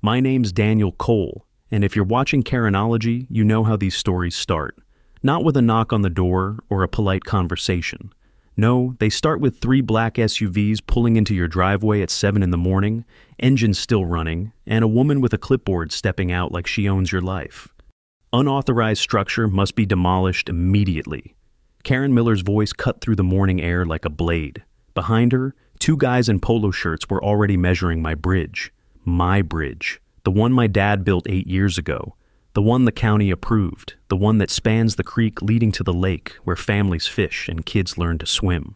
My name's Daniel Cole, and if you're watching Karenology, you know how these stories start. Not with a knock on the door or a polite conversation. No, they start with 3 black SUVs pulling into your driveway at 7 in the morning, engines still running, and a woman with a clipboard stepping out like she owns your life. Unauthorized structure must be demolished immediately. Karen Miller's voice cut through the morning air like a blade. Behind her, 2 guys in polo shirts were already measuring my bridge. My bridge. The one my dad built 8 years ago. The one the county approved. The one that spans the creek leading to the lake where families fish and kids learn to swim.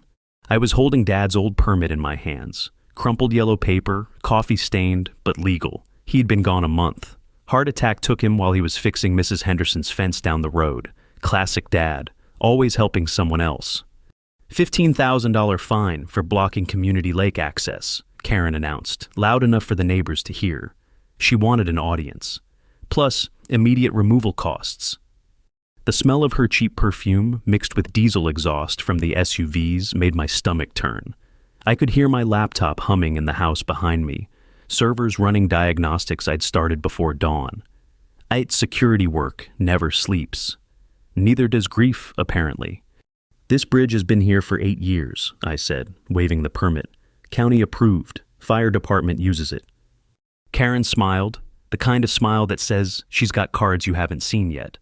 I was holding Dad's old permit in my hands. Crumpled yellow paper, coffee-stained, but legal. He'd been gone a month. Heart attack took him while he was fixing Mrs. Henderson's fence down the road. Classic Dad. Always helping someone else. $15,000 fine for blocking community lake access, Karen announced, loud enough for the neighbors to hear. She wanted an audience. Plus, immediate removal costs. The smell of her cheap perfume, mixed with diesel exhaust from the SUVs, made my stomach turn. I could hear my laptop humming in the house behind me, servers running diagnostics I'd started before dawn. Security work never sleeps. Neither does grief, apparently. This bridge has been here for 8 years, I said, waving the permit. County approved. Fire department uses it. Karen smiled, the kind of smile that says she's got cards you haven't seen yet.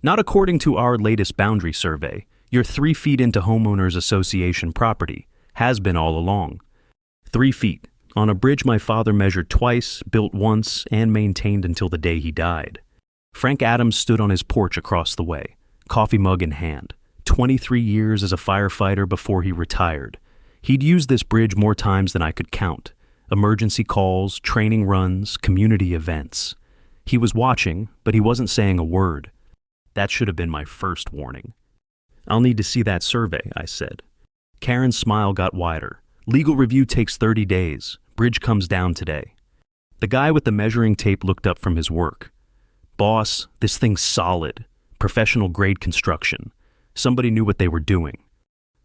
Not according to our latest boundary survey. You're 3 feet into homeowners association property. Has been all along. 3 feet. On a bridge my father measured twice, built once, and maintained until the day he died. Frank Adams stood on his porch across the way, coffee mug in hand. 23 years as a firefighter before he retired. He'd used this bridge more times than I could count. Emergency calls, training runs, community events. He was watching, but he wasn't saying a word. That should have been my first warning. I'll need to see that survey, I said. Karen's smile got wider. Legal review takes 30 days. Bridge comes down today. The guy with the measuring tape looked up from his work. Boss, this thing's solid. Professional grade construction. Somebody knew what they were doing.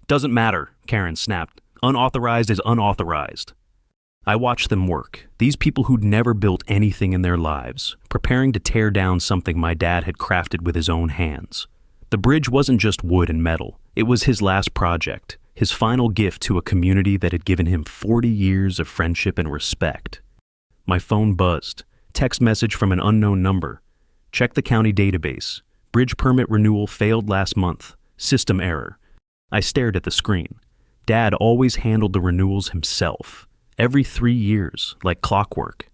Doesn't matter, Karen snapped. Unauthorized is unauthorized. I watched them work, these people who'd never built anything in their lives, preparing to tear down something my dad had crafted with his own hands. The bridge wasn't just wood and metal. It was his last project, his final gift to a community that had given him 40 years of friendship and respect. My phone buzzed. Text message from an unknown number. Check the county database. Bridge permit renewal failed last month. System error. I stared at the screen. Dad always handled the renewals himself. Every 3 years, like clockwork.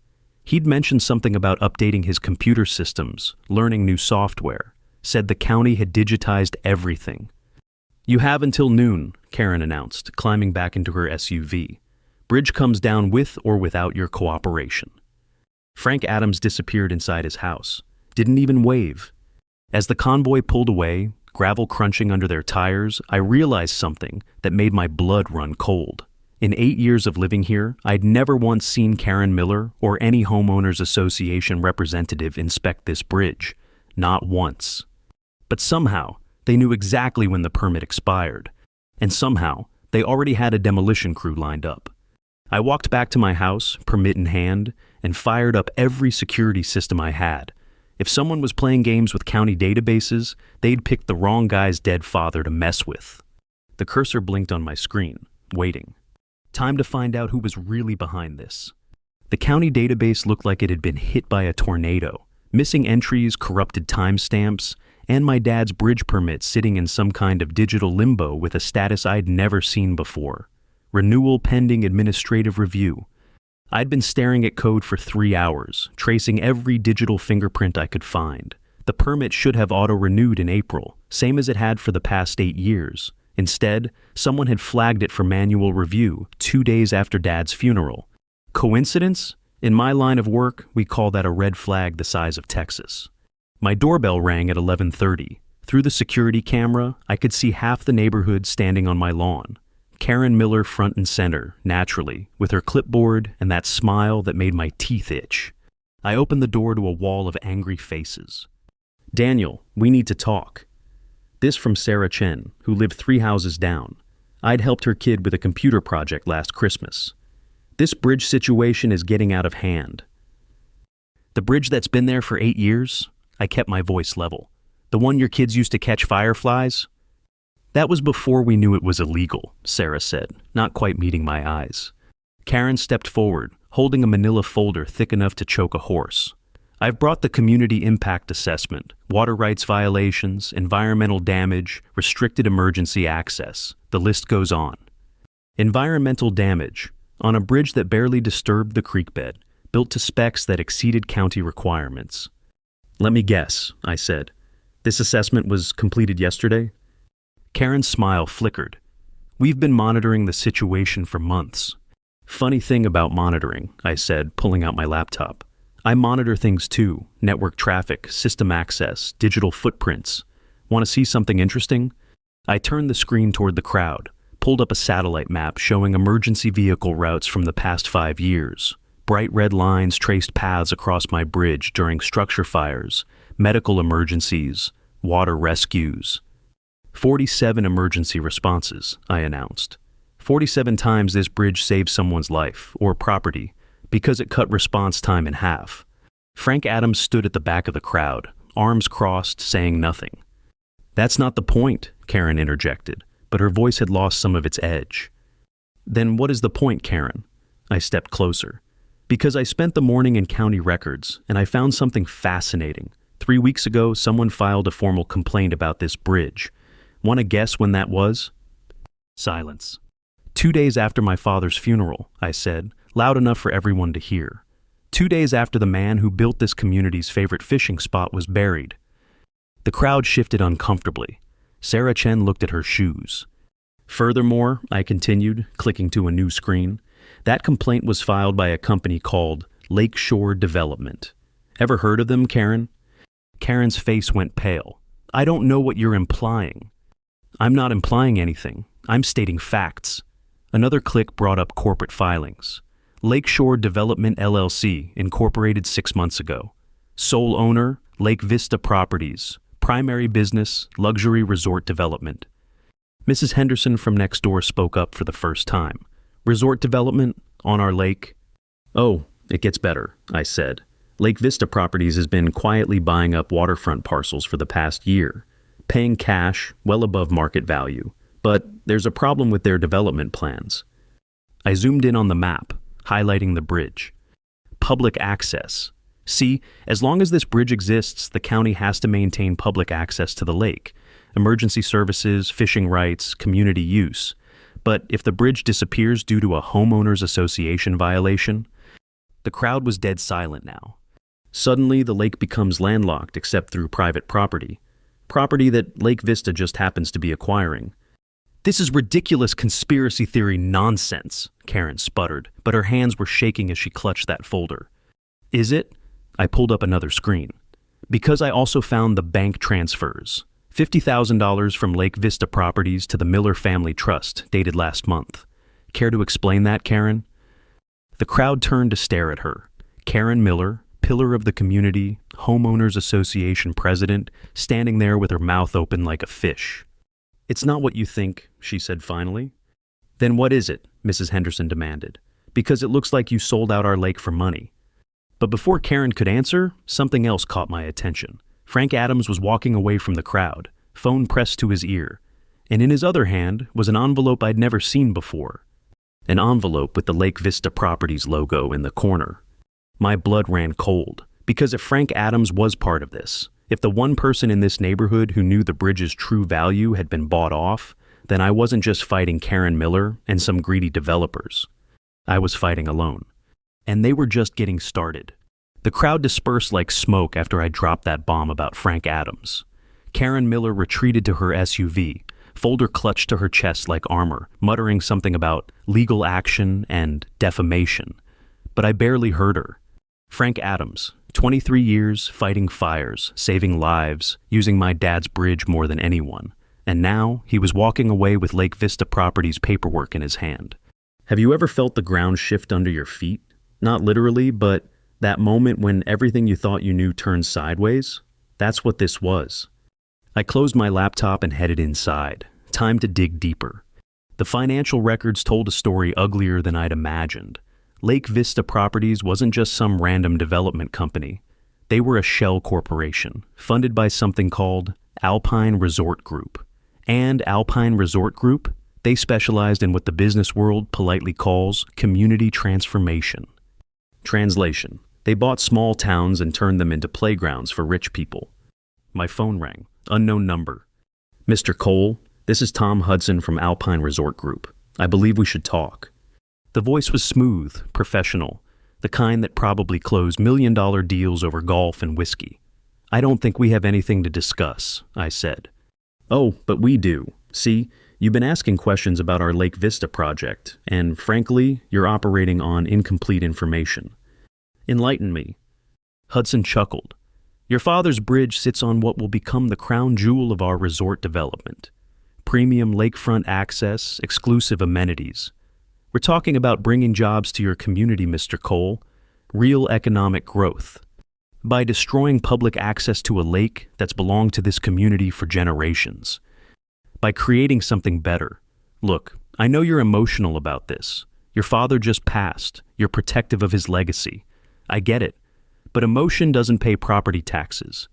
He'd mentioned something about updating his computer systems, learning new software. Said the county had digitized everything. You have until noon, Karen announced, climbing back into her SUV. Bridge comes down with or without your cooperation. Frank Adams disappeared inside his house. Didn't even wave. As the convoy pulled away, gravel crunching under their tires, I realized something that made my blood run cold. In 8 years of living here, I'd never once seen Karen Miller or any homeowners association representative inspect this bridge. Not once. But somehow, they knew exactly when the permit expired. And somehow, they already had a demolition crew lined up. I walked back to my house, permit in hand, and fired up every security system I had. If someone was playing games with county databases, they'd picked the wrong guy's dead father to mess with. The cursor blinked on my screen, waiting. Time to find out who was really behind this. The county database looked like it had been hit by a tornado. Missing entries, corrupted timestamps, and my dad's bridge permit sitting in some kind of digital limbo with a status I'd never seen before. Renewal pending administrative review. I'd been staring at code for 3 hours, tracing every digital fingerprint I could find. The permit should have auto-renewed in April, same as it had for the past 8 years. Instead, someone had flagged it for manual review 2 days after Dad's funeral. Coincidence? In my line of work, we call that a red flag the size of Texas. My doorbell rang at 11:30. Through the security camera, I could see half the neighborhood standing on my lawn. Karen Miller front and center, naturally, with her clipboard and that smile that made my teeth itch. I opened the door to a wall of angry faces. Daniel, we need to talk. This from Sarah Chen, who lived 3 houses down. I'd helped her kid with a computer project last Christmas. This bridge situation is getting out of hand. The bridge that's been there for 8 years? I kept my voice level. The one your kids used to catch fireflies? That was before we knew it was illegal, Sarah said, not quite meeting my eyes. Karen stepped forward, holding a manila folder thick enough to choke a horse. I've brought the community impact assessment, water rights violations, environmental damage, restricted emergency access. The list goes on. Environmental damage. On a bridge that barely disturbed the creek bed, built to specs that exceeded county requirements. Let me guess, I said. This assessment was completed yesterday? Karen's smile flickered. We've been monitoring the situation for months. Funny thing about monitoring, I said, pulling out my laptop. I monitor things too, network traffic, system access, digital footprints. Want to see something interesting? I turned the screen toward the crowd, pulled up a satellite map showing emergency vehicle routes from the past 5 years. Bright red lines traced paths across my bridge during structure fires, medical emergencies, water rescues. 47 emergency responses, I announced. 47 times this bridge saved someone's life or property because it cut response time in half. Frank Adams stood at the back of the crowd, arms crossed, saying nothing. That's not the point, Karen interjected, but her voice had lost some of its edge. Then what is the point, Karen? I stepped closer. Because I spent the morning in county records, and I found something fascinating. 3 weeks ago, someone filed a formal complaint about this bridge. Want to guess when that was? Silence. 2 days after my father's funeral, I said, loud enough for everyone to hear. 2 days after the man who built this community's favorite fishing spot was buried. The crowd shifted uncomfortably. Sarah Chen looked at her shoes. Furthermore, I continued, clicking to a new screen, that complaint was filed by a company called Lakeshore Development. Ever heard of them, Karen? Karen's face went pale. I don't know what you're implying. I'm not implying anything. I'm stating facts. Another click brought up corporate filings. Lakeshore Development LLC, incorporated 6 months ago. Sole owner, Lake Vista Properties. Primary business, luxury resort development. Mrs. Henderson from next door spoke up for the first time. Resort development? On our lake? Oh, it gets better, I said. Lake Vista Properties has been quietly buying up waterfront parcels for the past year, paying cash well above market value. But there's a problem with their development plans. I zoomed in on the map, highlighting the bridge. Public access. See, as long as this bridge exists, the county has to maintain public access to the lake. Emergency services, fishing rights, community use. But if the bridge disappears due to a homeowners association violation, the crowd was dead silent now. Suddenly, the lake becomes landlocked except through private property. Property that Lake Vista just happens to be acquiring. This is ridiculous conspiracy theory nonsense, Karen sputtered, but her hands were shaking as she clutched that folder. Is it? I pulled up another screen. Because I also found the bank transfers. $50,000 from Lake Vista Properties to the Miller Family Trust, dated last month. Care to explain that, Karen? The crowd turned to stare at her. Karen Miller, pillar of the community, homeowners association president, standing there with her mouth open like a fish. It's not what you think, she said finally. Then what is it? Mrs. Henderson demanded. Because it looks like you sold out our lake for money. But before Karen could answer, something else caught my attention. Frank Adams was walking away from the crowd, phone pressed to his ear, and in his other hand was an envelope I'd never seen before. An envelope with the Lake Vista Properties logo in the corner. My blood ran cold, because if Frank Adams was part of this, if the one person in this neighborhood who knew the bridge's true value had been bought off, then I wasn't just fighting Karen Miller and some greedy developers. I was fighting alone. And they were just getting started. The crowd dispersed like smoke after I dropped that bomb about Frank Adams. Karen Miller retreated to her SUV, folder clutched to her chest like armor, muttering something about legal action and defamation. But I barely heard her. Frank Adams, 23 years, fighting fires, saving lives, using my dad's bridge more than anyone. And now he was walking away with Lake Vista Properties paperwork in his hand. Have you ever felt the ground shift under your feet? Not literally, but that moment when everything you thought you knew turned sideways? That's what this was. I closed my laptop and headed inside. Time to dig deeper. The financial records told a story uglier than I'd imagined. Lake Vista Properties wasn't just some random development company. They were a shell corporation, funded by something called Alpine Resort Group. And Alpine Resort Group, they specialized in what the business world politely calls community transformation. Translation: they bought small towns and turned them into playgrounds for rich people. My phone rang. Unknown number. Mr. Cole, this is Tom Hudson from Alpine Resort Group. I believe we should talk. The voice was smooth, professional, the kind that probably closed million-dollar deals over golf and whiskey. I don't think we have anything to discuss, I said. Oh, but we do. See, you've been asking questions about our Lake Vista project, and frankly, you're operating on incomplete information. Enlighten me. Hudson chuckled. Your father's bridge sits on what will become the crown jewel of our resort development. Premium lakefront access, exclusive amenities. We're talking about bringing jobs to your community, Mr. Cole. Real economic growth. By destroying public access to a lake that's belonged to this community for generations. By creating something better. Look, I know you're emotional about this. Your father just passed. You're protective of his legacy. I get it. But emotion doesn't pay property taxes.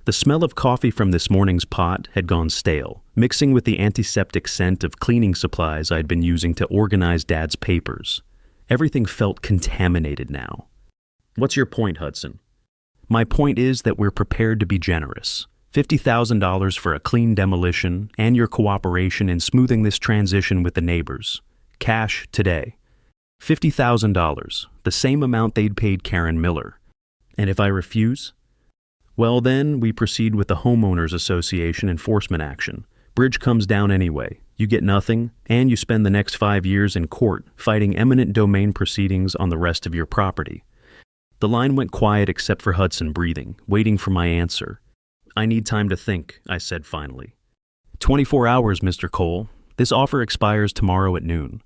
The smell of coffee from this morning's pot had gone stale, mixing with the antiseptic scent of cleaning supplies I'd been using to organize Dad's papers. Everything felt contaminated now. What's your point, Hudson? My point is that we're prepared to be generous. $50,000 for a clean demolition and your cooperation in smoothing this transition with the neighbors. Cash today. $50,000, the same amount they'd paid Karen Miller. And if I refuse? Well, then we proceed with the Homeowners Association enforcement action. Bridge comes down anyway. You get nothing, and you spend the next 5 years in court fighting eminent domain proceedings on the rest of your property. The line went quiet except for Hudson breathing, waiting for my answer. I need time to think, I said finally. 24 hours, Mr. Cole. This offer expires tomorrow at noon.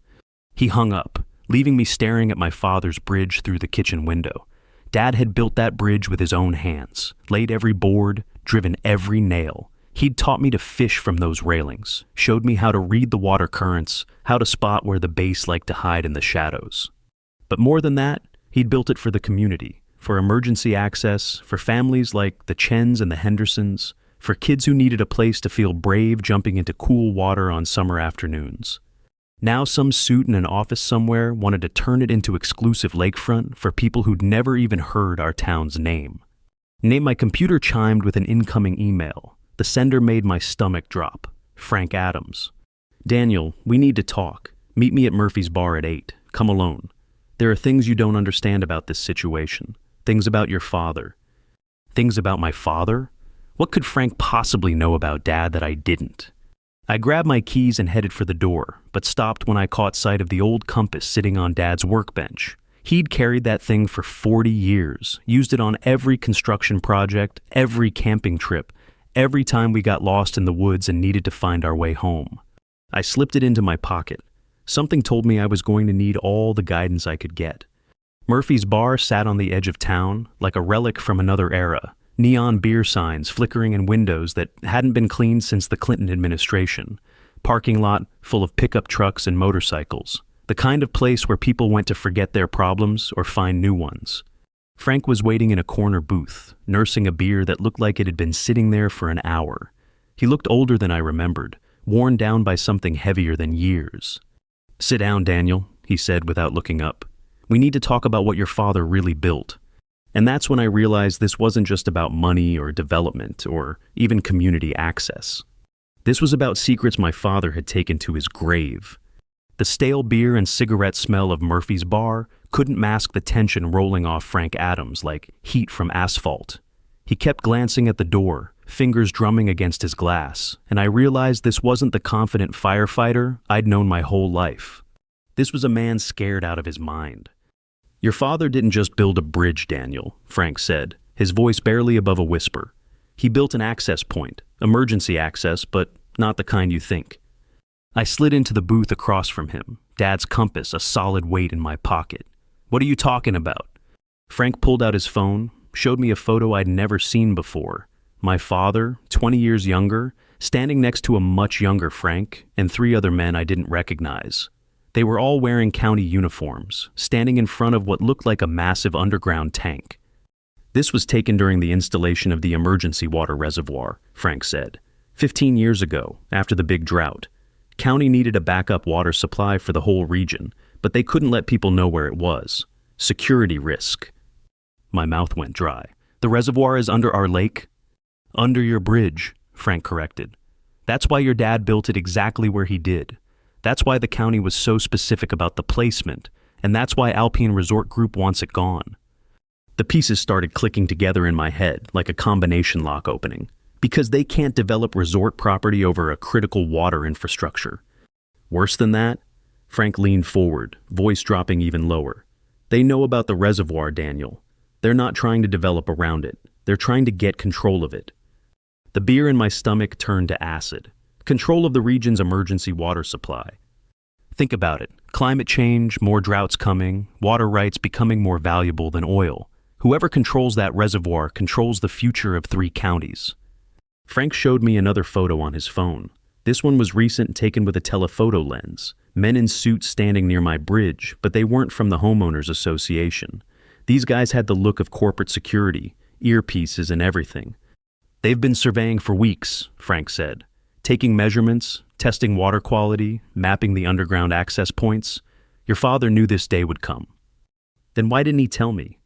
He hung up, leaving me staring at my father's bridge through the kitchen window. Dad had built that bridge with his own hands, laid every board, driven every nail. He'd taught me to fish from those railings, showed me how to read the water currents, how to spot where the base liked to hide in the shadows. But more than that, he'd built it for the community, for emergency access, for families like the Chens and the Hendersons, for kids who needed a place to feel brave jumping into cool water on summer afternoons. Now some suit in an office somewhere wanted to turn it into exclusive lakefront for people who'd never even heard our town's name. My computer chimed with an incoming email. The sender made my stomach drop. Frank Adams. Daniel, we need to talk. Meet me at Murphy's Bar at 8. Come alone. There are things you don't understand about this situation. Things about your father. Things about my father? What could Frank possibly know about Dad that I didn't? I grabbed my keys and headed for the door, but stopped when I caught sight of the old compass sitting on Dad's workbench. He'd carried that thing for 40 years, used it on every construction project, every camping trip, every time we got lost in the woods and needed to find our way home. I slipped it into my pocket. Something told me I was going to need all the guidance I could get. Murphy's Bar sat on the edge of town, like a relic from another era. Neon beer signs flickering in windows that hadn't been cleaned since the Clinton administration. Parking lot full of pickup trucks and motorcycles. The kind of place where people went to forget their problems or find new ones. Frank was waiting in a corner booth, nursing a beer that looked like it had been sitting there for an hour. He looked older than I remembered, worn down by something heavier than years. Sit down, Daniel, he said without looking up. We need to talk about what your father really built. And that's when I realized this wasn't just about money or development or even community access. This was about secrets my father had taken to his grave. The stale beer and cigarette smell of Murphy's Bar couldn't mask the tension rolling off Frank Adams like heat from asphalt. He kept glancing at the door, fingers drumming against his glass, and I realized this wasn't the confident firefighter I'd known my whole life. This was a man scared out of his mind. Your father didn't just build a bridge, Daniel, Frank said, his voice barely above a whisper. He built an access point, emergency access, but not the kind you think. I slid into the booth across from him, Dad's compass a solid weight in my pocket. What are you talking about? Frank pulled out his phone, showed me a photo I'd never seen before. My father, 20 years younger, standing next to a much younger Frank, and 3 other men I didn't recognize. They were all wearing county uniforms, standing in front of what looked like a massive underground tank. This was taken during the installation of the emergency water reservoir, Frank said. 15 years ago, after the big drought. County needed a backup water supply for the whole region, but they couldn't let people know where it was. Security risk. My mouth went dry. The reservoir is under our lake? Under your bridge, Frank corrected. That's why your dad built it exactly where he did. That's why the county was so specific about the placement, and that's why Alpine Resort Group wants it gone. The pieces started clicking together in my head like a combination lock opening. Because they can't develop resort property over a critical water infrastructure. Worse than that, Frank leaned forward, voice dropping even lower. They know about the reservoir, Daniel. They're not trying to develop around it. They're trying to get control of it. The beer in my stomach turned to acid. Control of the region's emergency water supply. Think about it. Climate change, more droughts coming, water rights becoming more valuable than oil. Whoever controls that reservoir controls the future of 3 counties. Frank showed me another photo on his phone. This one was recent, taken with a telephoto lens. Men in suits standing near my bridge, but they weren't from the homeowners association. These guys had the look of corporate security, earpieces and everything. They've been surveying for weeks, Frank said. Taking measurements, testing water quality, mapping the underground access points. Your father knew this day would come. Then why didn't he tell me?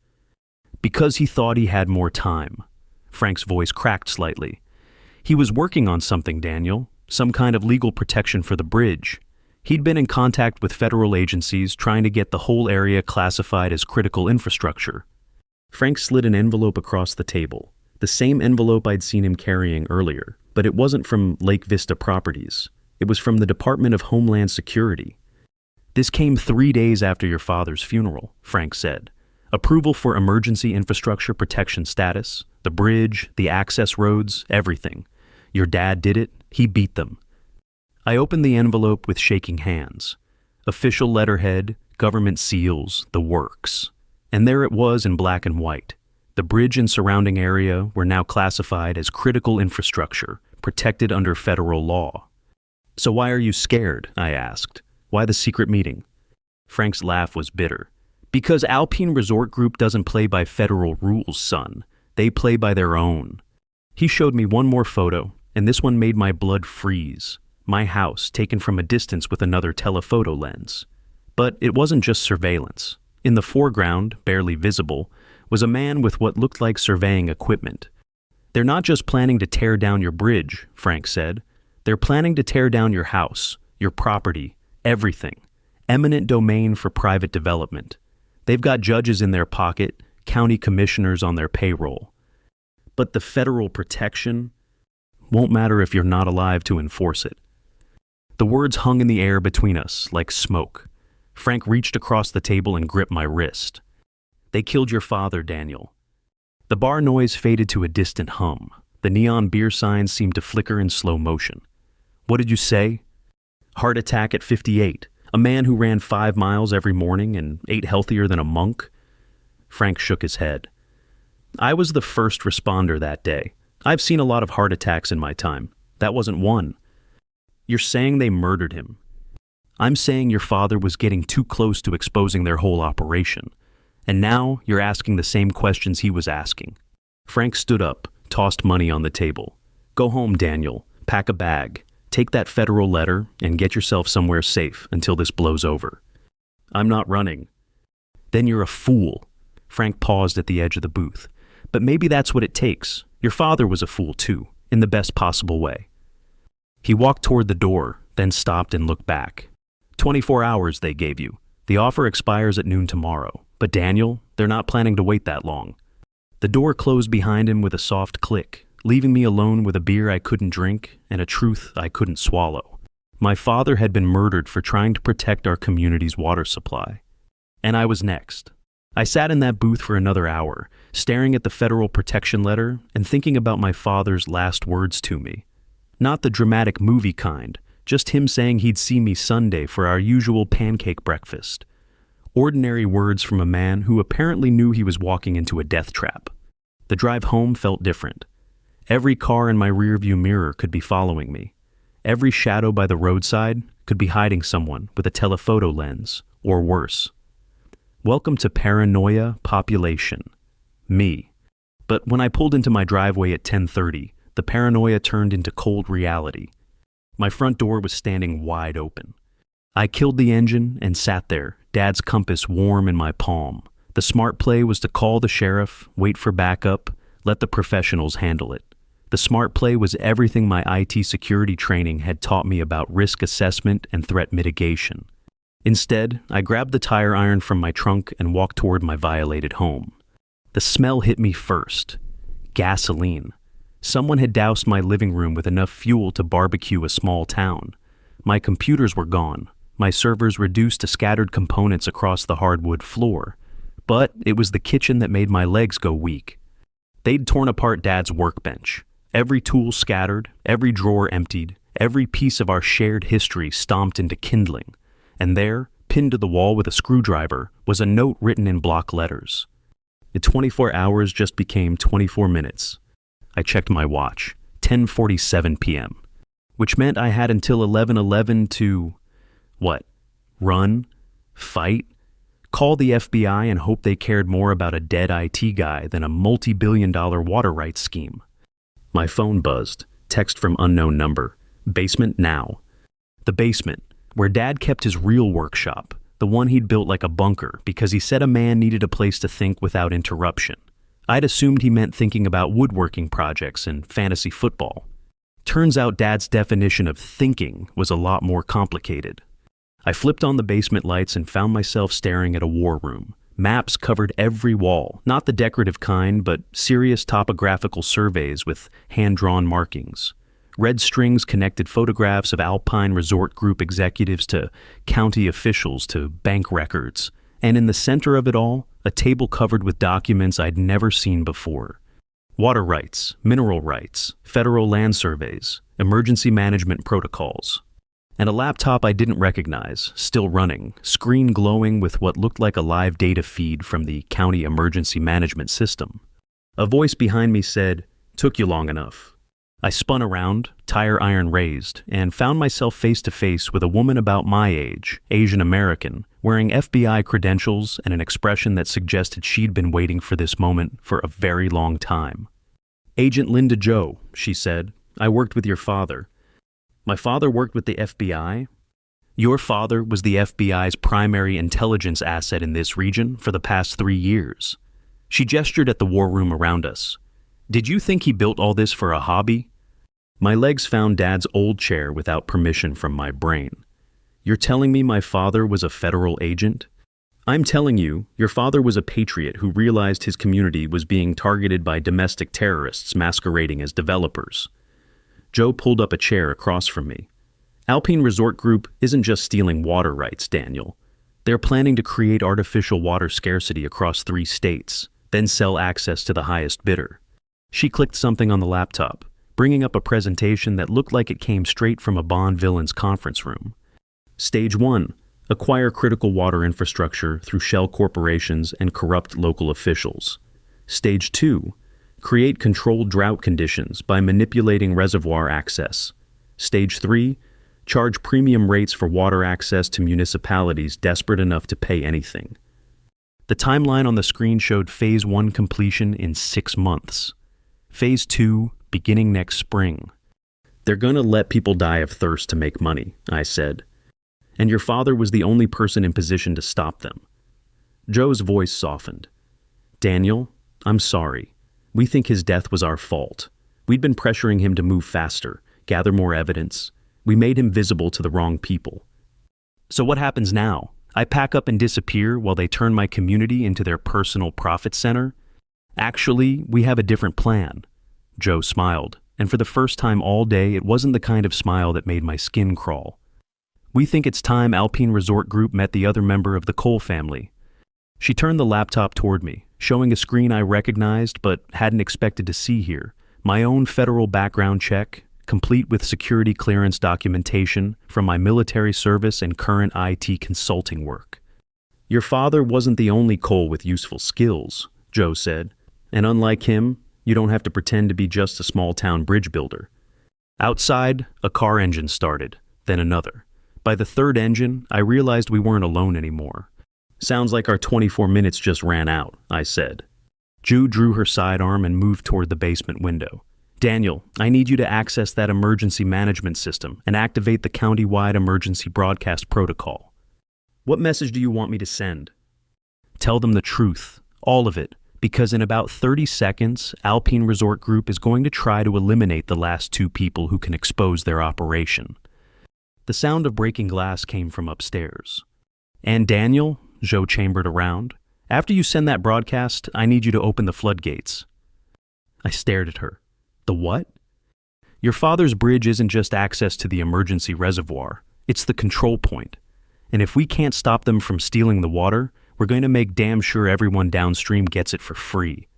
Because he thought he had more time. Frank's voice cracked slightly. He was working on something, Daniel, some kind of legal protection for the bridge. He'd been in contact with federal agencies trying to get the whole area classified as critical infrastructure. Frank slid an envelope across the table, the same envelope I'd seen him carrying earlier, but it wasn't from Lake Vista Properties. It was from the Department of Homeland Security. This came 3 days after your father's funeral, Frank said. Approval for emergency infrastructure protection status, the bridge, the access roads, everything. Your dad did it, he beat them. I opened the envelope with shaking hands. Official letterhead, government seals, the works. And there it was in black and white. The bridge and surrounding area were now classified as critical infrastructure, protected under federal law. So why are you scared? I asked. Why the secret meeting? Frank's laugh was bitter. Because Alpine Resort Group doesn't play by federal rules, son. They play by their own. He showed me one more photo, and this one made my blood freeze. My house, taken from a distance with another telephoto lens. But it wasn't just surveillance. In the foreground, barely visible, was a man with what looked like surveying equipment. They're not just planning to tear down your bridge, Frank said. They're planning to tear down your house, your property, everything. Eminent domain for private development. They've got judges in their pocket, county commissioners on their payroll. But the federal protection won't matter if you're not alive to enforce it. The words hung in the air between us like smoke. Frank reached across the table and gripped my wrist. They killed your father, Daniel. The bar noise faded to a distant hum. The neon beer signs seemed to flicker in slow motion. What did you say? Heart attack at 58. A man who ran 5 miles every morning and ate healthier than a monk? Frank shook his head. I was the first responder that day. I've seen a lot of heart attacks in my time. That wasn't one. You're saying they murdered him. I'm saying your father was getting too close to exposing their whole operation. And now you're asking the same questions he was asking. Frank stood up, tossed money on the table. Go home, Daniel. Pack a bag. Take that federal letter and get yourself somewhere safe until this blows over. I'm not running. Then you're a fool. Frank paused at the edge of the booth. But maybe that's what it takes. Your father was a fool too, in the best possible way. He walked toward the door, then stopped and looked back. 24 hours they gave you. The offer expires at noon tomorrow. But Daniel, they're not planning to wait that long. The door closed behind him with a soft click, leaving me alone with a beer I couldn't drink and a truth I couldn't swallow. My father had been murdered for trying to protect our community's water supply. And I was next. I sat in that booth for another hour, staring at the federal protection letter and thinking about my father's last words to me. Not the dramatic movie kind, just him saying he'd see me Sunday for our usual pancake breakfast. Ordinary words from a man who apparently knew he was walking into a death trap. The drive home felt different. Every car in my rearview mirror could be following me. Every shadow by the roadside could be hiding someone with a telephoto lens, or worse. Welcome to paranoia population. Me. But when I pulled into my driveway at 10:30, the paranoia turned into cold reality. My front door was standing wide open. I killed the engine and sat there, Dad's compass warm in my palm. The smart play was to call the sheriff, wait for backup, let the professionals handle it. The smart play was everything my IT security training had taught me about risk assessment and threat mitigation. Instead, I grabbed the tire iron from my trunk and walked toward my violated home. The smell hit me first. Gasoline. Someone had doused my living room with enough fuel to barbecue a small town. My computers were gone, my servers reduced to scattered components across the hardwood floor. But it was the kitchen that made my legs go weak. They'd torn apart Dad's workbench. Every tool scattered, every drawer emptied, every piece of our shared history stomped into kindling. And there, pinned to the wall with a screwdriver, was a note written in block letters. The 24 hours just became 24 minutes. I checked my watch, 10:47 p.m., which meant I had until 11:11 to, what, run, fight, call the FBI and hope they cared more about a dead IT guy than a multi-billion-dollar water rights scheme. My phone buzzed, text from unknown number, basement now. The basement, where Dad kept his real workshop, the one he'd built like a bunker because he said a man needed a place to think without interruption. I'd assumed he meant thinking about woodworking projects and fantasy football. Turns out Dad's definition of thinking was a lot more complicated. I flipped on the basement lights and found myself staring at a war room. Maps covered every wall, not the decorative kind, but serious topographical surveys with hand-drawn markings. Red strings connected photographs of Alpine Resort Group executives to county officials to bank records. And in the center of it all, a table covered with documents I'd never seen before. Water rights, mineral rights, federal land surveys, emergency management protocols. And a laptop I didn't recognize, still running, screen glowing with what looked like a live data feed from the county emergency management system. A voice behind me said, "Took you long enough." I spun around, tire iron raised, and found myself face to face with a woman about my age, Asian American, wearing FBI credentials and an expression that suggested she'd been waiting for this moment for a very long time. "Agent Linda Joe," she said, "I worked with your father." "My father worked with the FBI?" "Your father was the FBI's primary intelligence asset in this region for the past 3 years." She gestured at the war room around us. "Did you think he built all this for a hobby?" My legs found Dad's old chair without permission from my brain. "You're telling me my father was a federal agent?" "I'm telling you, your father was a patriot who realized his community was being targeted by domestic terrorists masquerading as developers." Joe pulled up a chair across from me. "Alpine Resort Group isn't just stealing water rights, Daniel. They're planning to create artificial water scarcity across 3 states, then sell access to the highest bidder." She clicked something on the laptop, bringing up a presentation that looked like it came straight from a Bond villain's conference room. Stage 1. Acquire critical water infrastructure through shell corporations and corrupt local officials. Stage 2. Create controlled drought conditions by manipulating reservoir access. Stage 3. Charge premium rates for water access to municipalities desperate enough to pay anything. The timeline on the screen showed Phase 1 completion in 6 months. Phase 2, beginning next spring. "They're gonna let people die of thirst to make money," I said. "And your father was the only person in position to stop them." Joe's voice softened. "Daniel, I'm sorry. We think his death was our fault. We'd been pressuring him to move faster, gather more evidence. We made him visible to the wrong people." "So what happens now? I pack up and disappear while they turn my community into their personal profit center?" "Actually, we have a different plan." Joe smiled, and for the first time all day, it wasn't the kind of smile that made my skin crawl. "We think it's time Alpine Resort Group met the other member of the Cole family." She turned the laptop toward me, showing a screen I recognized but hadn't expected to see here. My own federal background check, complete with security clearance documentation from my military service and current IT consulting work. "Your father wasn't the only Cole with useful skills," Joe said. "And unlike him, you don't have to pretend to be just a small-town bridge builder." Outside, a car engine started, then another. By the third engine, I realized we weren't alone anymore. Sounds like our 24 minutes just ran out, I said. Ju drew her sidearm and moved toward the basement window. Daniel, I need you to access that emergency management system and activate the county-wide emergency broadcast protocol. What message do you want me to send? Tell them the truth, all of it, because in about 30 seconds, Alpine Resort Group is going to try to eliminate the last 2 people who can expose their operation. The sound of breaking glass came from upstairs. And Daniel, Joe chambered around, after you send that broadcast, I need you to open the floodgates. I stared at her. The what? Your father's bridge isn't just access to the emergency reservoir. It's the control point. And if we can't stop them from stealing the water, we're going to make damn sure everyone downstream gets it for free.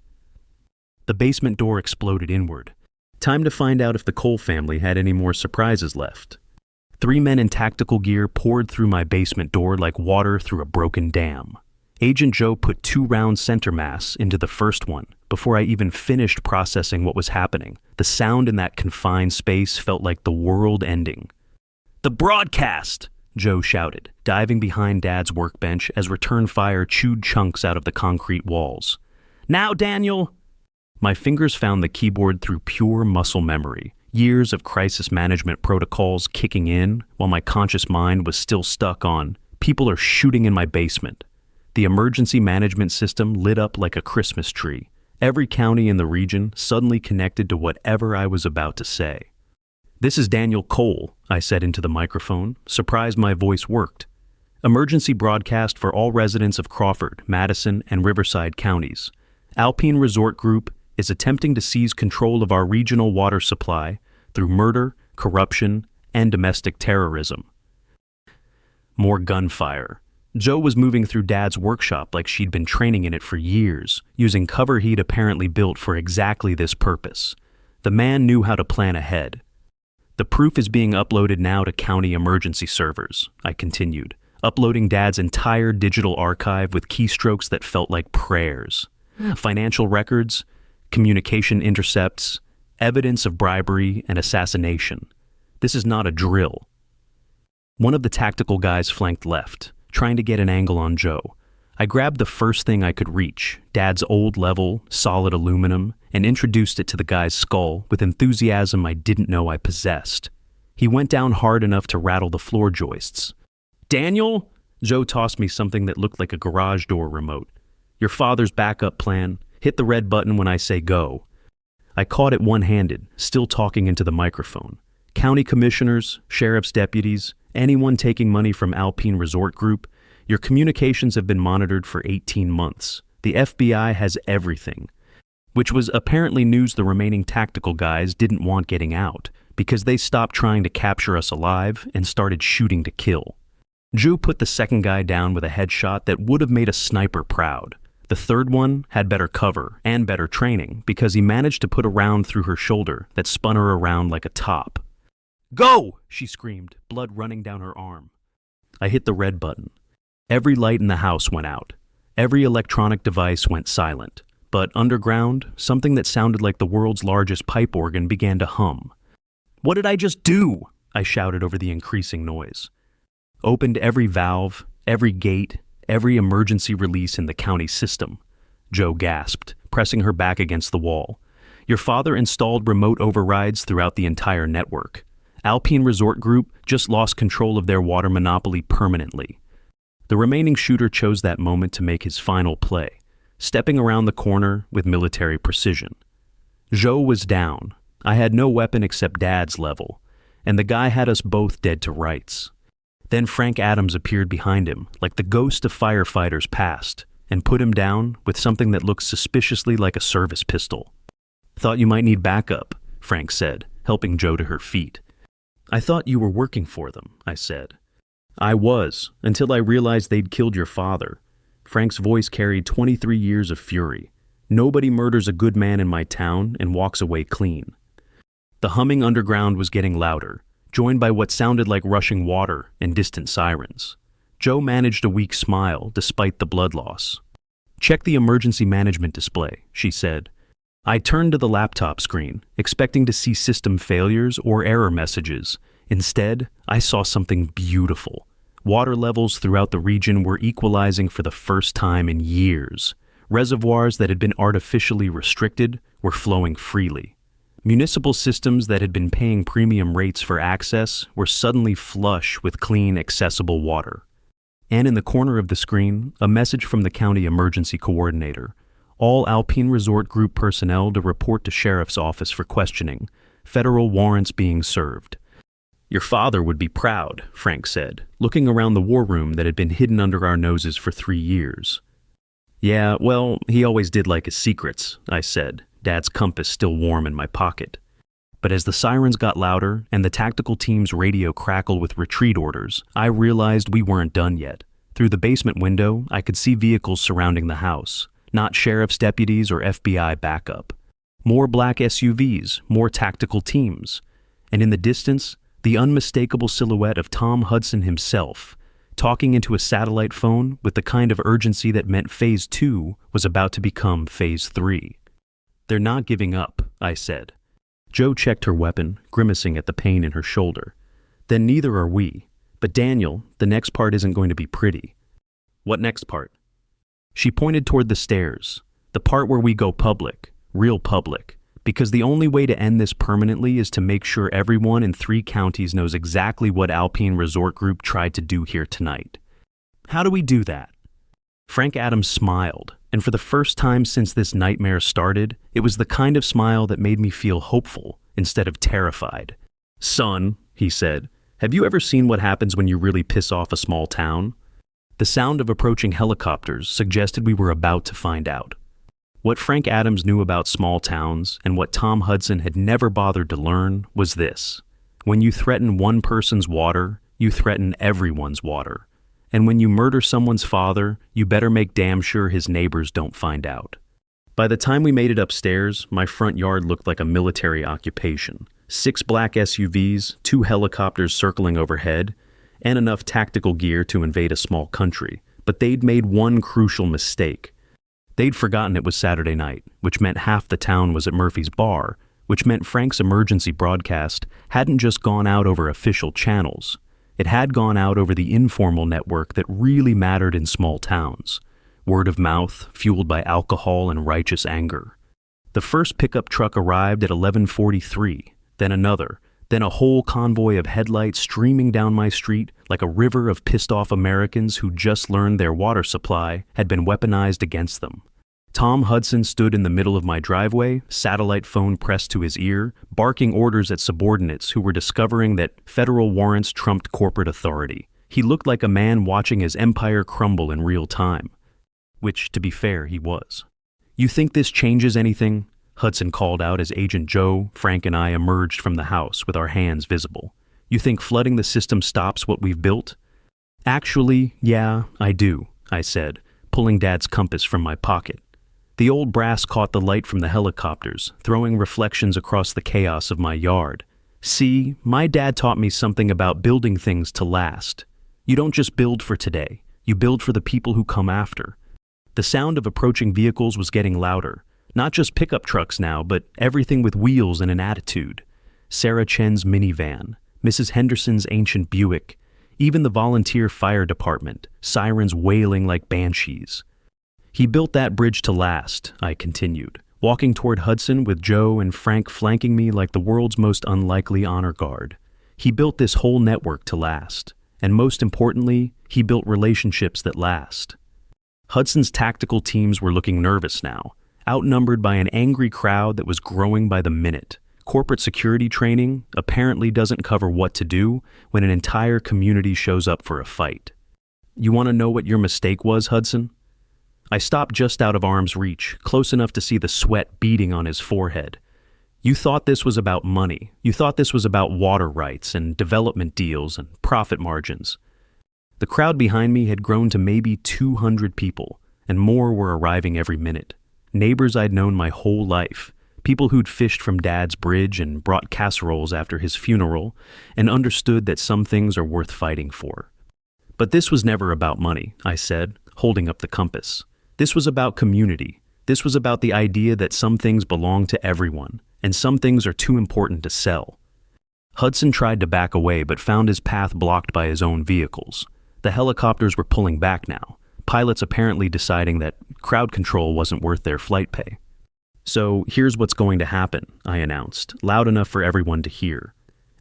The basement door exploded inward. Time to find out if the Cole family had any more surprises left. 3 men in tactical gear poured through my basement door like water through a broken dam. Agent Joe put 2 round center mass into the first one before I even finished processing what was happening. The sound in that confined space felt like the world ending. The broadcast! Joe shouted, diving behind Dad's workbench as return fire chewed chunks out of the concrete walls. Now, Daniel! My fingers found the keyboard through pure muscle memory, years of crisis management protocols kicking in while my conscious mind was still stuck on, people are shooting in my basement. The emergency management system lit up like a Christmas tree. Every county in the region suddenly connected to whatever I was about to say. This is Daniel Cole, I said into the microphone, surprised my voice worked. Emergency broadcast for all residents of Crawford, Madison, and Riverside counties. Alpine Resort Group is attempting to seize control of our regional water supply through murder, corruption, and domestic terrorism. More gunfire. Joe was moving through Dad's workshop like she'd been training in it for years, using cover he'd apparently built for exactly this purpose. The man knew how to plan ahead. The proof is being uploaded now to county emergency servers, I continued, uploading Dad's entire digital archive with keystrokes that felt like prayers. Financial records, communication intercepts, evidence of bribery and assassination. This is not a drill. One of the tactical guys flanked left, trying to get an angle on Joe. I grabbed the first thing I could reach, Dad's old level, solid aluminum, and introduced it to the guy's skull with enthusiasm I didn't know I possessed. He went down hard enough to rattle the floor joists. Daniel? Joe tossed me something that looked like a garage door remote. Your father's backup plan. Hit the red button when I say go. I caught it one-handed, still talking into the microphone. County commissioners, sheriff's deputies, anyone taking money from Alpine Resort Group, your communications have been monitored for 18 months. The FBI has everything. Which was apparently news the remaining tactical guys didn't want getting out, because they stopped trying to capture us alive and started shooting to kill. Ju put the second guy down with a headshot that would have made a sniper proud. The third one had better cover and better training because he managed to put a round through her shoulder that spun her around like a top. Go! She screamed, blood running down her arm. I hit the red button. Every light in the house went out. Every electronic device went silent. But underground, something that sounded like the world's largest pipe organ began to hum. What did I just do? I shouted over the increasing noise. Opened every valve, every gate, every emergency release in the county system. Joe gasped, pressing her back against the wall. Your father installed remote overrides throughout the entire network. Alpine Resort Group just lost control of their water monopoly permanently. The remaining shooter chose that moment to make his final play, stepping around the corner with military precision. Joe was down. I had no weapon except Dad's level, and the guy had us both dead to rights. Then Frank Adams appeared behind him, like the ghost of firefighters past, and put him down with something that looked suspiciously like a service pistol. Thought you might need backup, Frank said, helping Joe to her feet. I thought you were working for them, I said. I was, until I realized they'd killed your father. Frank's voice carried 23 years of fury. Nobody murders a good man in my town and walks away clean. The humming underground was getting louder, joined by what sounded like rushing water and distant sirens. Joe managed a weak smile despite the blood loss. Check the emergency management display, she said. I turned to the laptop screen, expecting to see system failures or error messages. Instead, I saw something beautiful. Water levels throughout the region were equalizing for the first time in years. Reservoirs that had been artificially restricted were flowing freely. Municipal systems that had been paying premium rates for access were suddenly flush with clean, accessible water. And in the corner of the screen, a message from the county emergency coordinator. All Alpine Resort Group personnel to report to sheriff's office for questioning. Federal warrants being served. Your father would be proud, Frank said, looking around the war room that had been hidden under our noses for 3 years. Yeah, well, he always did like his secrets, I said, Dad's compass still warm in my pocket. But as the sirens got louder and the tactical team's radio crackled with retreat orders, I realized we weren't done yet. Through the basement window, I could see vehicles surrounding the house, not sheriff's deputies or FBI backup. More black SUVs, more tactical teams. And in the distance, the unmistakable silhouette of Tom Hudson himself, talking into a satellite phone with the kind of urgency that meant Phase 2 was about to become Phase 3. They're not giving up, I said. Jo checked her weapon, grimacing at the pain in her shoulder. Then neither are we. But Daniel, the next part isn't going to be pretty. What next part? She pointed toward the stairs, the part where we go public, real public, because the only way to end this permanently is to make sure everyone in 3 counties knows exactly what Alpine Resort Group tried to do here tonight. How do we do that? Frank Adams smiled, and for the first time since this nightmare started, it was the kind of smile that made me feel hopeful instead of terrified. Son, he said, have you ever seen what happens when you really piss off a small town? The sound of approaching helicopters suggested we were about to find out. What Frank Adams knew about small towns and what Tom Hudson had never bothered to learn was this. When you threaten one person's water, you threaten everyone's water. And when you murder someone's father, you better make damn sure his neighbors don't find out. By the time we made it upstairs, my front yard looked like a military occupation. 6 black SUVs, 2 helicopters circling overhead, and enough tactical gear to invade a small country. But they'd made one crucial mistake. They'd forgotten it was Saturday night, which meant half the town was at Murphy's bar, which meant Frank's emergency broadcast hadn't just gone out over official channels. It had gone out over the informal network that really mattered in small towns. Word of mouth, fueled by alcohol and righteous anger. The first pickup truck arrived at 11:43, then another, then a whole convoy of headlights streaming down my street like a river of pissed-off Americans who just learned their water supply had been weaponized against them. Tom Hudson stood in the middle of my driveway, satellite phone pressed to his ear, barking orders at subordinates who were discovering that federal warrants trumped corporate authority. He looked like a man watching his empire crumble in real time. Which, to be fair, he was. You think this changes anything? Hudson called out as Agent Jo, Frank, and I emerged from the house with our hands visible. You think flooding the system stops what we've built? Actually, yeah, I do, I said, pulling Dad's compass from my pocket. The old brass caught the light from the helicopters, throwing reflections across the chaos of my yard. See, my dad taught me something about building things to last. You don't just build for today, you build for the people who come after. The sound of approaching vehicles was getting louder. Not just pickup trucks now, but everything with wheels and an attitude. Sarah Chen's minivan, Mrs. Henderson's ancient Buick, even the volunteer fire department, sirens wailing like banshees. He built that bridge to last, I continued, walking toward Hudson with Jo and Frank flanking me like the world's most unlikely honor guard. He built this whole network to last, and most importantly, he built relationships that last. Hudson's tactical teams were looking nervous now, outnumbered by an angry crowd that was growing by the minute. Corporate security training apparently doesn't cover what to do when an entire community shows up for a fight. You want to know what your mistake was, Hudson? I stopped just out of arm's reach, close enough to see the sweat beading on his forehead. You thought this was about money. You thought this was about water rights and development deals and profit margins. The crowd behind me had grown to maybe 200 people, and more were arriving every minute. Neighbors I'd known my whole life, people who'd fished from Dad's bridge and brought casseroles after his funeral, and understood that some things are worth fighting for. But this was never about money, I said, holding up the compass. This was about community. This was about the idea that some things belong to everyone, and some things are too important to sell. Hudson tried to back away but found his path blocked by his own vehicles. The helicopters were pulling back now, pilots apparently deciding that crowd control wasn't worth their flight pay. "So here's what's going to happen," I announced, loud enough for everyone to hear.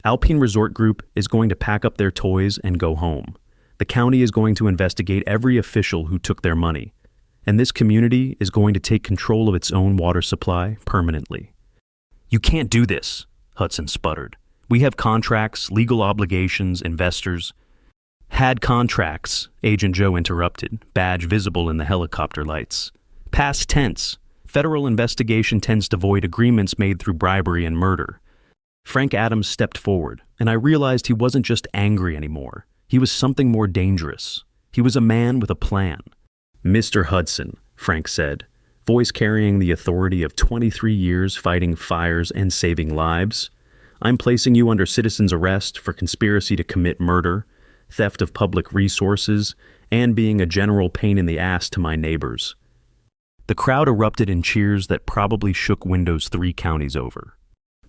"Alpine Resort Group is going to pack up their toys and go home. The county is going to investigate every official who took their money, and this community is going to take control of its own water supply permanently." "You can't do this," Hudson sputtered. "We have contracts, legal obligations, investors." "Had contracts," Agent Joe interrupted, badge visible in the helicopter lights. "Past tense. Federal investigation tends to void agreements made through bribery and murder." Frank Adams stepped forward, and I realized he wasn't just angry anymore. He was something more dangerous. He was a man with a plan. "Mr. Hudson," Frank said, voice carrying the authority of 23 years fighting fires and saving lives, "I'm placing you under citizen's arrest for conspiracy to commit murder, theft of public resources, and being a general pain in the ass to my neighbors." The crowd erupted in cheers that probably shook windows 3 counties over.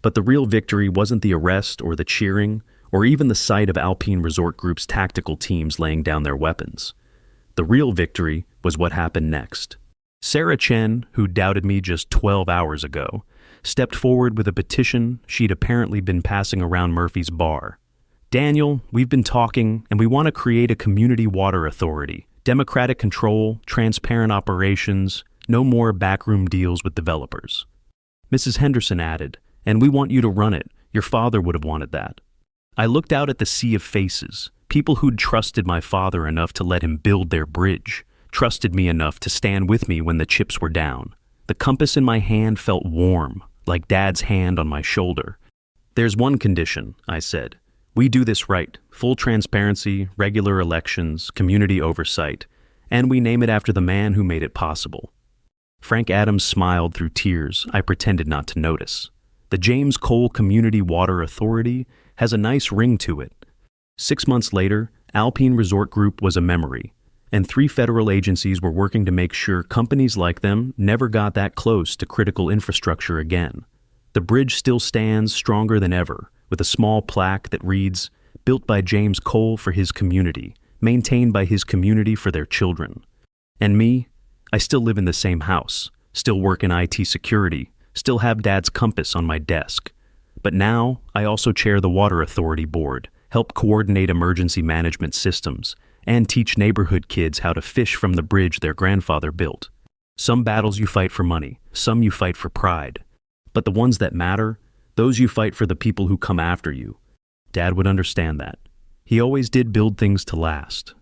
But the real victory wasn't the arrest or the cheering, or even the sight of Alpine Resort Group's tactical teams laying down their weapons. The real victory was what happened next. Sarah Chen, who doubted me just 12 hours ago, stepped forward with a petition she'd apparently been passing around Murphy's bar. "Daniel, we've been talking, and we want to create a community water authority. Democratic control, transparent operations, no more backroom deals with developers." Mrs. Henderson added, "And we want you to run it. Your father would have wanted that." I looked out at the sea of faces, people who'd trusted my father enough to let him build their bridge, trusted me enough to stand with me when the chips were down. The compass in my hand felt warm, like Dad's hand on my shoulder. "There's one condition," I said. "We do this right, full transparency, regular elections, community oversight, and we name it after the man who made it possible." Frank Adams smiled through tears I pretended not to notice. The James Cole Community Water Authority has a nice ring to it. 6 months later, Alpine Resort Group was a memory, and 3 federal agencies were working to make sure companies like them never got that close to critical infrastructure again. The bridge still stands stronger than ever, with a small plaque that reads, "Built by James Cole for his community, maintained by his community for their children." And me, I still live in the same house, still work in IT security, still have Dad's compass on my desk. But now, I also chair the Water Authority Board, help coordinate emergency management systems, and teach neighborhood kids how to fish from the bridge their grandfather built. Some battles you fight for money, some you fight for pride. But the ones that matter, those you fight for the people who come after you. Dad would understand that. He always did build things to last,